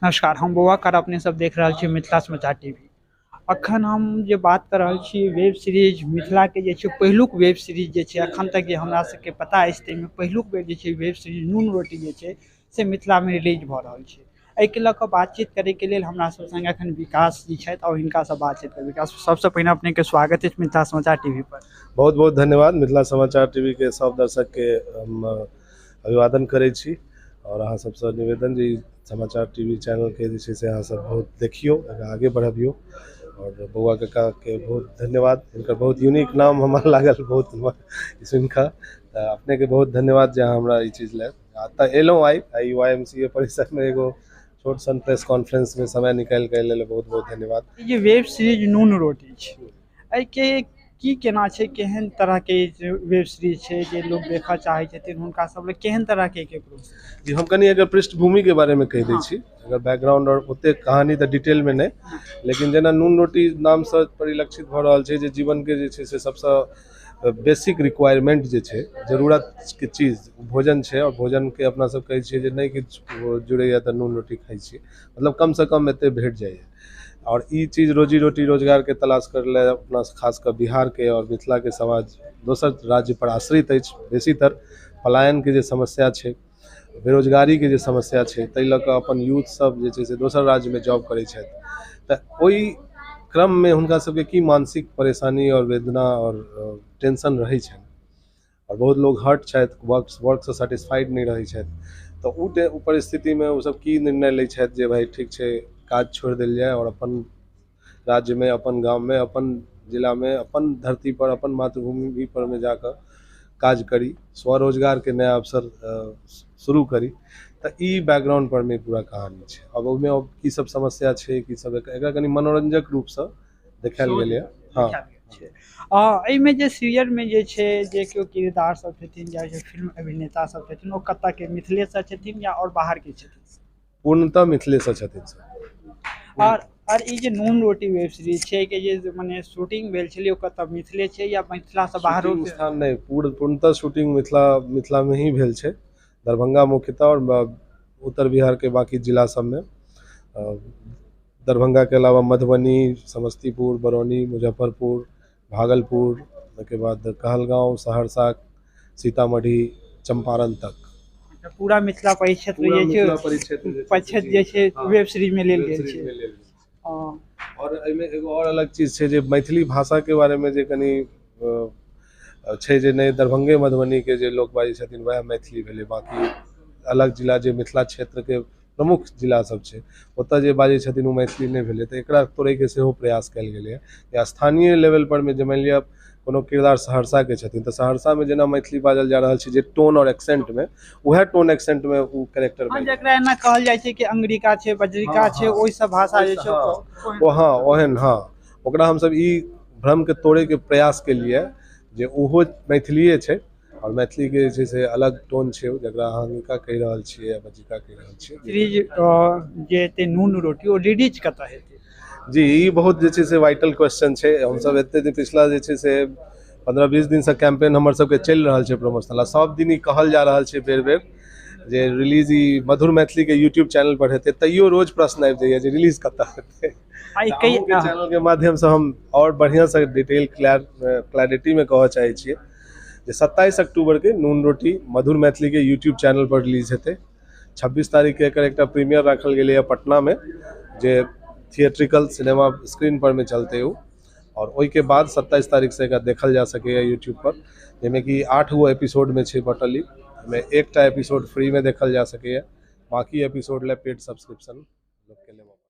नमस्कार, हम बौआकार अपने सब देख रहल छी मिथिला समाचार टीवी। अखन हम जे बात कर रहल छी वेब सीरीज मिथिला के जे छै पहिलुक वेब सीरीज जे छै अखन तक जे हमरा सबके पता अछि ताहिमे पहिलुक बेर जे छै वेब सीरीज नून रोटी जे छै से मिथिलामे रिलीज भऽ रहल छै। एहिके लऽ कऽ बातचीत करैके लेल हमरा सब संगे एखन विकास जी छथि और हिनकासँ बातचीत करबै। विकास, सबसँ पहिने अपनेके स्वागत अछि मिथिला समाचार टीवी पर। बहुत बहुत धन्यवाद। मिथिला समाचार टीवी के सब दर्शक के हम अभिवादन करै छी और अहाँ सबसँ निवेदन जे समाचार टीवी चैनल के जे छै से अहाँ सब बहुत देखियो, आगे बढ़बियो। और बौआ काका के बहुत धन्यवाद, इनकर बहुत यूनिक नाम हमरा लागल बहुत सुनि कऽ। अपने के बहुत धन्यवाद जे अहाँ हमरा ई चीज ले एतऽ एलहुँ। आई YMCA परिसर में एगो छोट सन प्रेस कॉन्फ्रेंस में समय निकालि के लेल बहुत बहुत धन्यवाद। ई जे वेब सीरीज नून रोटी छै, एहिके की केना छै, केहन तरह के वेब सीरीज छै जे लोग देखऽ चाहे छथिन हुनका सब लेल केहन तरह के जी हम कनी अगर पृष्ठभूमि के बारे में कह दै छी, अगर बैकग्राउंड और ओते कहानी तऽ डिटेल में नहीं, लेकिन जेना नून रोटी नाम से परिलक्षित भऽ रहल छै जे जीवन के जे छै से सबसँ बेसिक रिक्वायरमेंट जे छै, जरूरत के चीज भोजन छै। और भोजन के अपना सब कहै छियै जे नहीं किछु जुड़ैया तऽ नून रोटी खाइ छी, मतलब कम से कम एते भेट जाइए। और ई चीज रोजी रोटी रोजगार के तलाश कर ले अपना खास कर बिहार के और मिथिला के समाज दोसर राज्य पर आश्रित अछि। बेसीतर पलायन के जे समस्या छै, बेरोजगारी के जे समस्या छै, ताहि लऽ कऽ अपन यूथ सब जे छै से दोसर राज्य में जॉब करै छथि। तऽ ओहि क्रम में हुनका सबके की मानसिक परेशानी और वेदना और टेंशन रहै छनि, और बहुत लोग हर्ट छथि, वर्क से सेटिस्फाइड नहीं रहै छथि। तऽ ओ परिस्थिति में वो सब की निर्णय लै छथि जे भाई ठीक छै काज छोड़ देल जाए और अपन राज्य में, अपन गांव में, अपन जिला में, अपन धरती पर, अपन मातृभूमि पर में जाकर काज करी, स्वरोजगार के नया अवसर शुरू करी। तो ई बैकग्राउंड पर में पूरा कहानी छै। अब ओहिमे की सब समस्या छै, की सब एकरा कनी मनोरंजक रूप से देखायल गेल है। हाँ, एहिमे जे सीरियल में जे छै जे केओ किरदार सब छथिन या जे फिल्म अभिनेता सब छथिन ओ कतऽ के मिथिलेसँ छथिन या और बाहर के छथिन? पूर्णतः मिथिले से छथिन सर। और ई जे नून रोटी वेब सीरीज छै के जे माने शूटिंग भेल छलै ओ कतऽ मिथिले छै या मिथिला से बाहरो के? स्थान नहीं, पूर्णतः शूटिंग मिथिला में ही भेल छै। दरभंगा मुख्यतः और उत्तर बिहार के बाकी जिला सब में, दरभंगा के अलावा मधुबनी, समस्तीपुर, बरौनी, मुजफ्फरपुर, भागलपुर, के बाद कहलगांव, सहरसा, सीतामढ़ी, चंपारण तक पूरा मिथिला परिक्षेत्र जे छै वेब सीरीज में लेल गेल छै। और एहिमे एगो और अलग चीज छै जे मैथिली भाषा के बारे में जे कनी छै जे नहीं दरभंगे मधुबनी के जे लोग बाजै छथिन वएह मैथिली भेलै, बाकी अलग जिला जे मिथिला क्षेत्र के प्रमुख जिला सब छै ओतऽ जे बाजै छथिन ओ मैथिली नहीं भेलै। तऽ एकरा तोड़ै के सेहो प्रयास कयल गेलै या स्थानीय लेवल पर में जे मानि लिअ कोनो किरदार सहरसा के छथिन तऽ सहरसा में जेना मैथिली बाजल जा रहल छै जे टोन और एक्सेंट में, वएह टोन एक्सेंट में वो कैरेक्टर में जेकरा एना कहल जाइ छै कि अंगिका छै, बज्रिका छै, ओइ सब भाषा जे छै ओ हाँ ओहन हाँ, ओकरा हम सब ई भ्रम के तोड़े के प्रयास के लिए जे ओहो मैथिलीये छै और मैथिली के जे छै से अलग टोन छै जकरा अहाँ अंगिका कहि रहल छियै या बज्रिका कहि रहल छियै। सीरीज जे एते नून रोटी ओ रिलीज कतऽ हेतै? जी ई बहुत जे छै से वाइटल क्वेश्चन छै। हम सब एते दिन पिछला जे छै से 15-20 दिन से कैंपेन हमर सबके चलि रहल छै प्रमोशनल, सब दिन ई कहल जा रहल छै बेर बेर जे रिलीज ई मधुर मैथिली के यूट्यूब चैनल पर हेतै। तैयो रोज प्रश्न आबि जाइए जे रिलीज कतऽ हेतै। के चैनल के माध्यम से हम और बढ़िया से डिटेल क्लैरिटी में कहऽ चाहे छियै जे 27 अक्टूबर के नून रोटी मधुर मैथिली के यूट्यूब चैनल पर रिलीज हेतै। 26 तारीख के एकर एकटा प्रीमियर राखल गेलै पटना में जे थिएट्रिकल सिनेमा स्क्रीन पर में चलते हो, और ओई के बाद 27 तारीख से एकरा देखल जा सके यूट्यूब पर, जैमे कि 8 गो एपिसोड में छै बटली में एकटा एपिसोड फ्री में देखल जा सके, बाकी एपिसोड ले पेड सब्सक्रिप्शन लोग के ले।